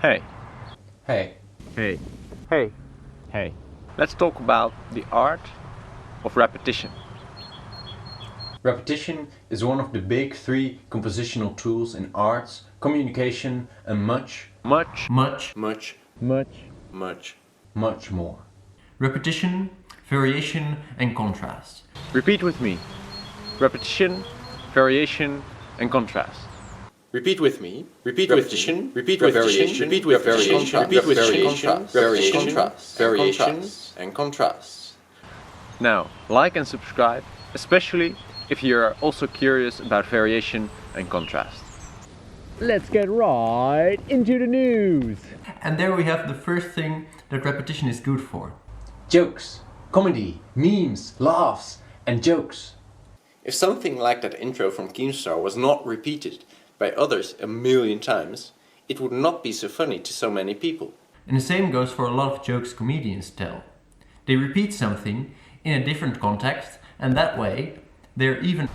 Hey. Hey. Hey. Hey. Hey. Let's talk about the art of repetition. Repetition is one of the big three compositional tools in arts, communication and much more. Repetition, variation and contrast. Repeat with me. Repetition, variation and contrast. Repeat with me. Repeat with repetition. Repeat with variation. Repeat with variation. Repeat with variation and contrast. Now, like and subscribe, especially if you are also curious about variation and contrast. Let's get right into the news. And there we have the first thing that repetition is good for. Jokes, comedy, memes, laughs and jokes. If something like that intro from Keemstar was not repeated by others a million times, it would not be so funny to so many people. And the same goes for a lot of jokes comedians tell. They repeat something in a different context, and that way they're even...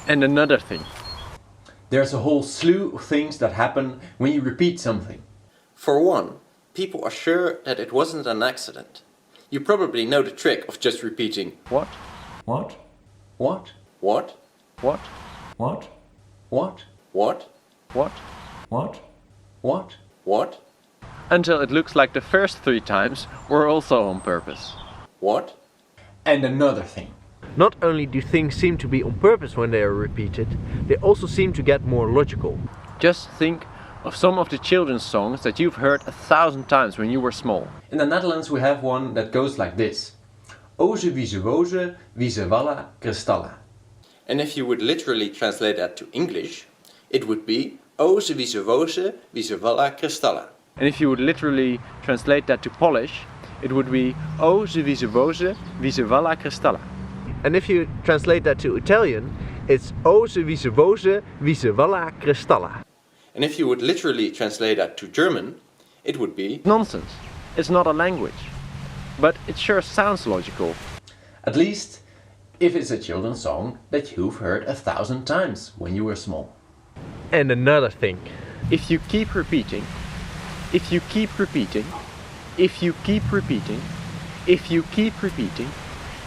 And another thing. There's a whole slew of things that happen when you repeat something. For one, people are sure that it wasn't an accident. You probably know the trick of just repeating What? What? What? what, What? What? What? what, What? What? What? what, Until it looks like the first 3 times were also on purpose. what. And another thing. Not only do things seem to be on purpose when they are repeated, they also seem to get more logical. Just think of some of the children's songs that you've heard 1,000 times when you were small. In the Netherlands we have one that goes like this. Oze wie ze woze, wie ze walla, kristalla. And if you would literally translate that to English, it would be O ze wie ze woze, wie ze walla kristalla. And if you would literally translate that to Polish, it would be O ze wie ze woze, wie ze walla kristalla. And if you translate that to Italian, it's Oze wie ze woze, wie ze walla kristalla. And if you would literally translate that to German, it would be Nonsense. It's not a language. But it sure sounds logical. At least if it's a children's song that you've heard 1,000 times when you were small. And another thing. If you keep repeating, if you keep repeating, if you keep repeating, if you keep repeating,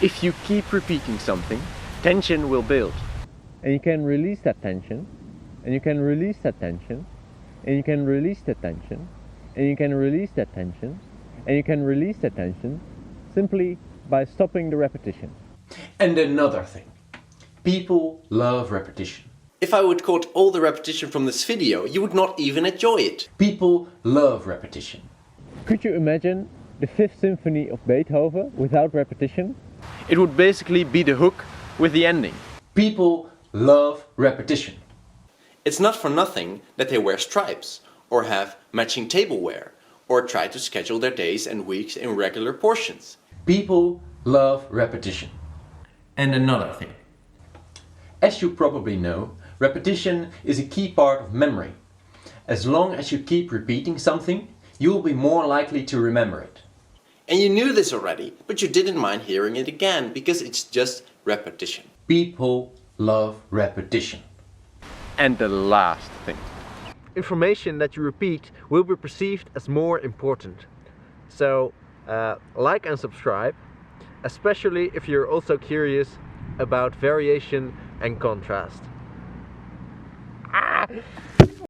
if you keep repeating something, tension will build. And you can release that tension. And you can release that tension. And you can release that tension. And you can release that tension. And you can release that tension simply by stopping the repetition. And another thing. People love repetition. if I would cut all the repetition from this video, you would not even enjoy it. People love repetition. Could you imagine the Fifth Symphony of Beethoven without repetition? It would basically be the hook with the ending. People love repetition. It's not for nothing that they wear stripes, or have matching tableware, or try to schedule their days and weeks in regular portions. People love repetition. And another thing. As you probably know, repetition is a key part of memory. As long as you keep repeating something, you will be more likely to remember it. And you knew this already, but you didn't mind hearing it again, because it's just repetition. People love repetition. And the last thing. Information that you repeat will be perceived as more important. So, like and subscribe, especially if you're also curious about variation and contrast.